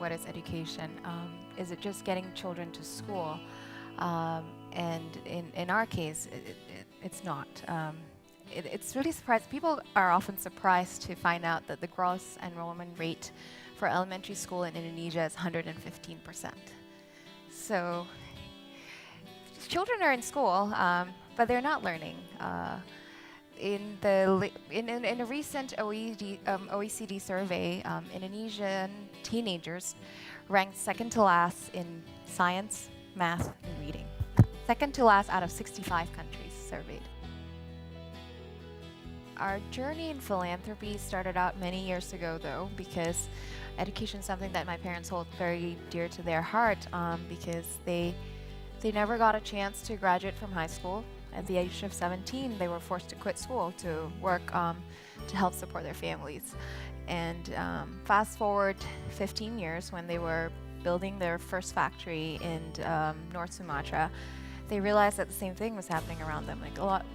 what is education? Is it just getting children to school? And in our case, it's not. It's really surprising. People are often surprised to find out that the gross enrollment rate for elementary school in Indonesia is 115%. So children are in school, but they're not learning. In a recent OECD survey, Indonesian teenagers ranked second to last in science, math, and reading. Second to last out of 65 countries surveyed. Our journey in philanthropy started out many years ago, though, because education is something that my parents hold very dear to their heart, because they never got a chance to graduate from high school. At the age of 17, they were forced to quit school to work to help support their families. And fast forward 15 years, when they were building their first factory in North Sumatra, they realized that the same thing was happening around them.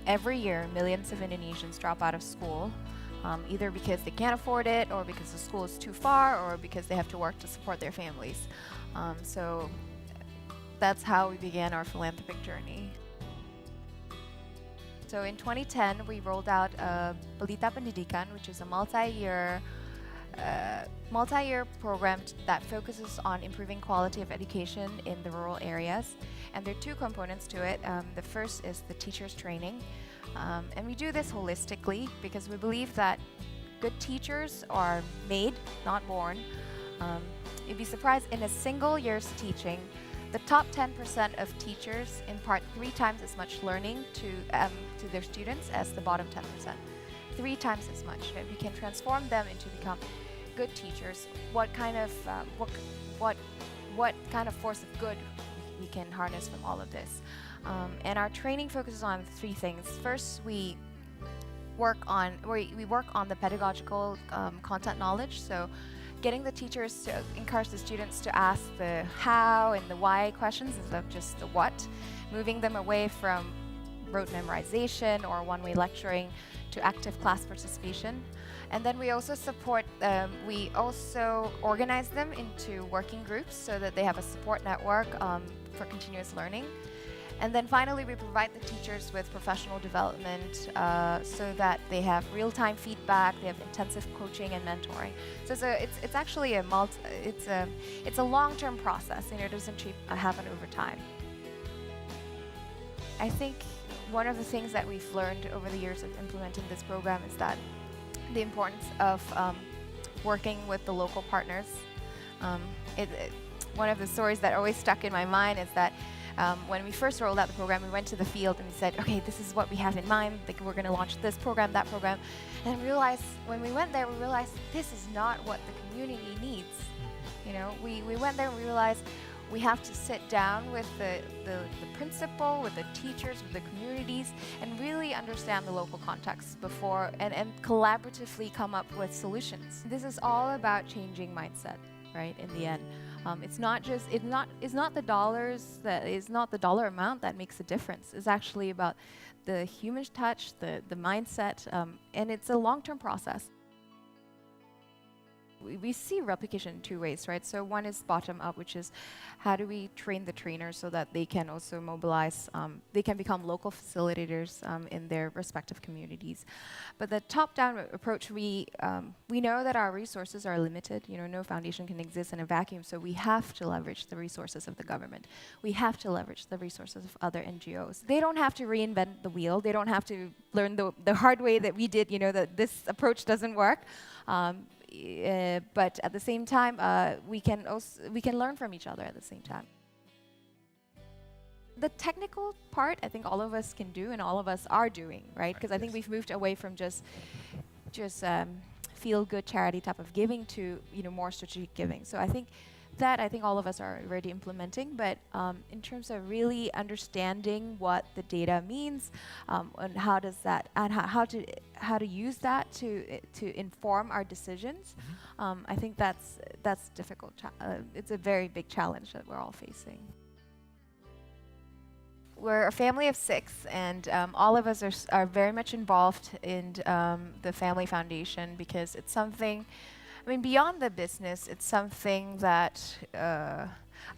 Every year, millions of Indonesians drop out of school, either because they can't afford it, or because the school is too far, or because they have to work to support their families. So that's how we began our philanthropic journey. So in 2010, we rolled out Belinda Pendidikan, which is a multi-year program that focuses on improving quality of education in the rural areas. And there are two components to it. The first is the teachers training. And we do this holistically because we believe that good teachers are made, not born. You'd be surprised, in a single year's teaching, the top 10% of teachers impart 3 times as much learning to their students as the bottom 10%. 3 times as much. If we can transform them into become good teachers, what kind of force of good we can harness from all of this? And our training focuses on 3 things. First, we work on the pedagogical content knowledge. So getting the teachers to encourage the students to ask the how and the why questions instead of just the what, moving them away from rote memorization or one-way lecturing to active class participation. And then we also we also organize them into working groups so that they have a support network for continuous learning. And then finally, we provide the teachers with professional development so that they have real-time feedback, they have intensive coaching and mentoring. So it's actually a long-term process, and it doesn't happen over time. I think one of the things that we've learned over the years of implementing this program is that the importance of working with the local partners. One of the stories that always stuck in my mind is that when we first rolled out the program, we went to the field and we said, okay, this is what we have in mind. Like, we're going to launch this program, that program. And when we went there, we realized this is not what the community needs. You know, we went there and we realized we have to sit down with the principal, with the teachers, with the communities, and really understand the local context before and collaboratively come up with solutions. This is all about changing mindset, right, in the end. It's not the dollar amount that makes a difference. It's actually about the human touch, the mindset, and it's a long-term process. We see replication in 2 ways, right? So one is bottom up, which is how do we train the trainers so that they can also mobilize, they can become local facilitators in their respective communities. But the top-down approach, we know that our resources are limited. You know, no foundation can exist in a vacuum, so we have to leverage the resources of the government. We have to leverage the resources of other NGOs. They don't have to reinvent the wheel. They don't have to learn the hard way that we did, you know, that this approach doesn't work. But at the same time, we can learn from each other at the same time. The technical part, I think all of us can do, and all of us are doing, right? Because I think we've moved away from just feel-good charity type of giving to, you know, more strategic giving. So I think all of us are already implementing, but in terms of really understanding what the data means, and how to use that to inform our decisions, I think that's difficult. It's a very big challenge that we're all facing. We're a family of 6, and all of us are very much involved in the Family Foundation because it's something I mean, beyond the business, it's something that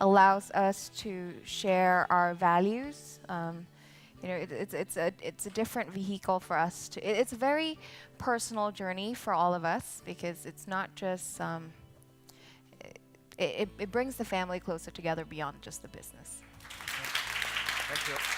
allows us to share our values. It's a different vehicle for us to. It's a very personal journey for all of us because it's not just. It brings the family closer together beyond just the business. Thank you.